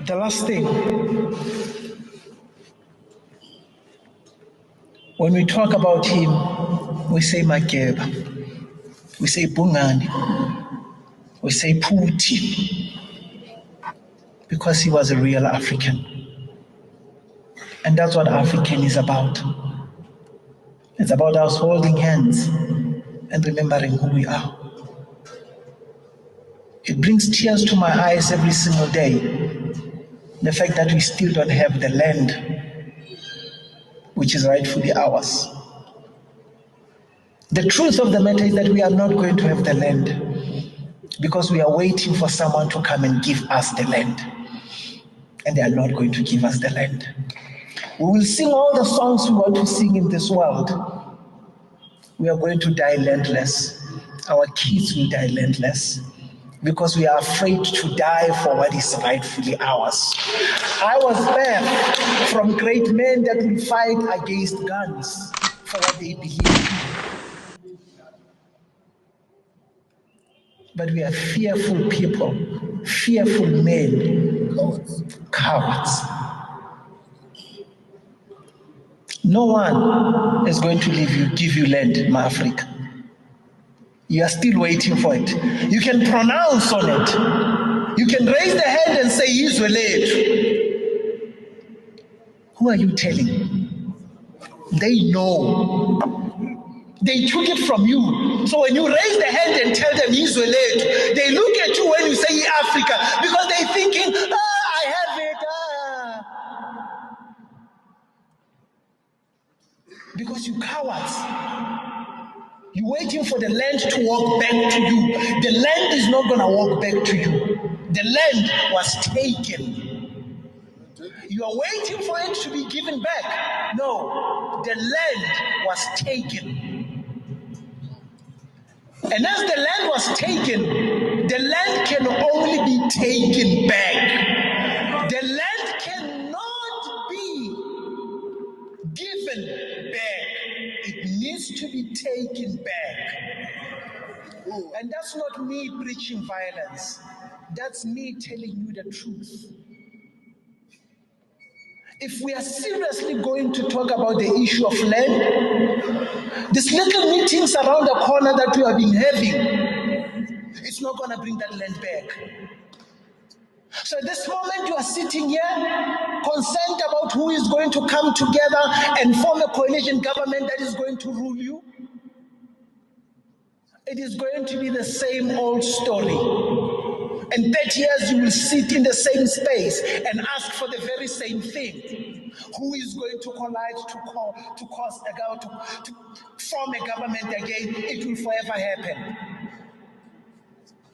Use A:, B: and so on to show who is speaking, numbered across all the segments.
A: The last thing, when we talk about him, we say Mageba, we say Bungani, we say Puti, because he was a real African. And that's what African is about. It's about us holding hands and remembering who we are. It brings tears to my eyes every single day, the fact that we still don't have the land which is rightfully ours. The truth of the matter is that we are not going to have the land because we are waiting for someone to come and give us the land. And they are not going to give us the land. We will sing all the songs we want to sing in this world. We are going to die landless. Our kids will die landless because we are afraid to die for what is rightfully ours. I was there from great men that will fight against guns for what they believe. But we are fearful people, fearful men, cowards. No one is going to give you land, my Africa. You are still waiting for it. You can pronounce on it. You can raise the hand and say, Israel. Who are you telling? They know. They took it from you. So when you raise the hand and tell them Israel, they look at you when you say Africa because they're thinking, I have it. Because you cowards. You're waiting for the land to walk back to you. The land is not going to walk back to you. The land was taken. You are waiting for it to be given back. No, the land was taken. And as the land was taken, the land can only be taken back. The land cannot be given back. It needs to be taken back. And that's not me preaching violence. That's me telling you the truth. If we are seriously going to talk about the issue of land, these little meetings around the corner that we have been having, it's not going to bring that land back. So at this moment you are sitting here concerned about who is going to come together and form a coalition government that is going to rule you. It is going to be the same old story. In 30 years you will sit in the same space and ask for the very same thing. Who is going to collide to form a government again? It will forever happen.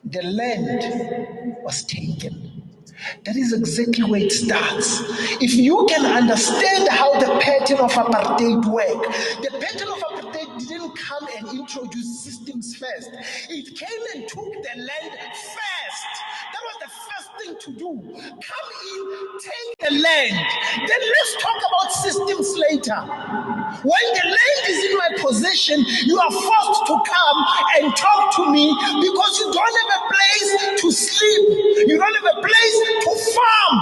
A: The land was taken. That is exactly where it starts. If you can understand how the pattern of apartheid works, the pattern of apartheid didn't come and introduce systems first. It came and took the land first. That was the first thing to do. Come in, take the land. Then let's talk about systems later. When the land is in my possession, you are forced to come and talk to me because you don't have a place to sleep. You don't have a place to farm.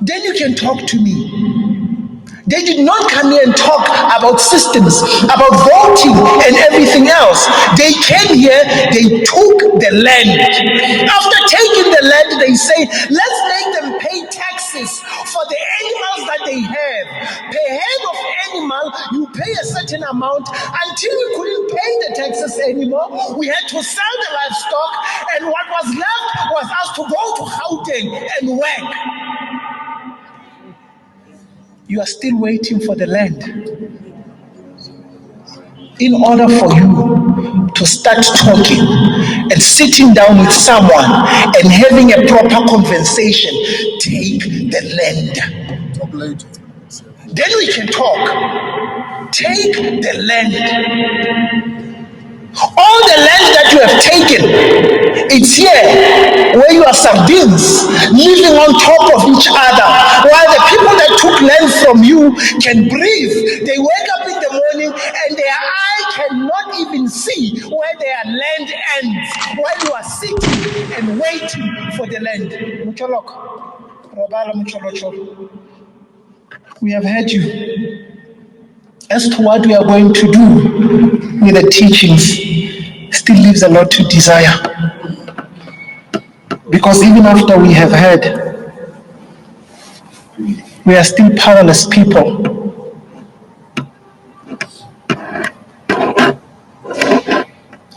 A: Then you can talk to me. They did not come here and talk about systems, about voting and everything else. They came here, they took the land. After taking the land, they say, let's make them pay taxes for the animals that they have. Per head of animal, you pay a certain amount. Until we couldn't pay the taxes anymore, we had to sell the livestock, and what was left was us to go to Gauteng and work. You are still waiting for the land. In order for you to start talking and sitting down with someone and having a proper conversation, take the land. Then we can talk. Take the land. All the land that you have taken, it's here where you are sardines living on top of each other, while the people that took land from you can breathe. They wake up in the morning and their eye cannot even see where their land ends while you are sitting and waiting for the land. Mocholoko, Robala Mocholoko. We have heard you. As to what we are going to do with the teachings, still leaves a lot to desire. Because even after we have heard, we are still powerless people.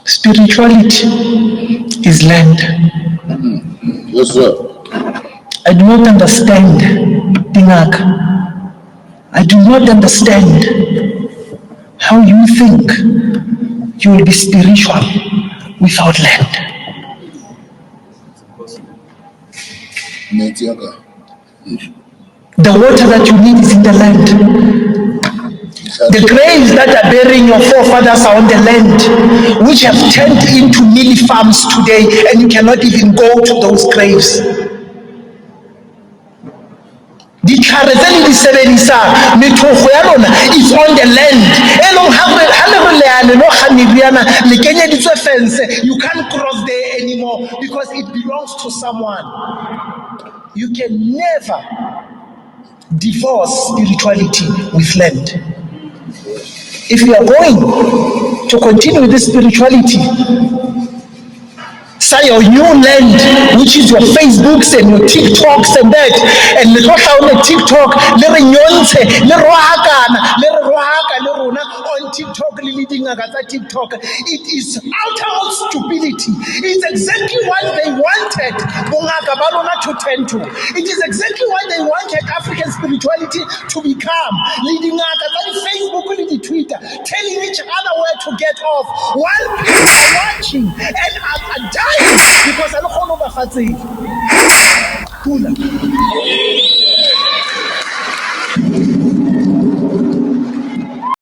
A: Spirituality is land.
B: Yes, sir.
A: I do not understand, Dingak. I do not understand how you think you will be spiritual without land. The water that you need is in the land. The graves that are burying your forefathers are on the land, which have turned into mealie farms today, and you cannot even go to those graves. Ditlhare tse le di sebedisang, methofo ya lona is on the land. E leng ha le re leane lo ga meriana le kenyeditswe fence, you can't cross there anymore because it belongs to someone. You can never divorce spirituality with land. If you are going to continue with this spirituality, say your new land, which is your Facebooks and your TikToks and that, and le on the TikTok, le re nyontshe, le rohaka, le rona on TikTok, le leading agata TikTok. It is uttermost stupidity. It's exactly what they wanted bongaka ba lona to tend to. It is exactly what they wanted African spirituality to become. Leading agata Facebook, le Twitter, telling each other where to get off. While people are watching and are dying because I don't know about Pula.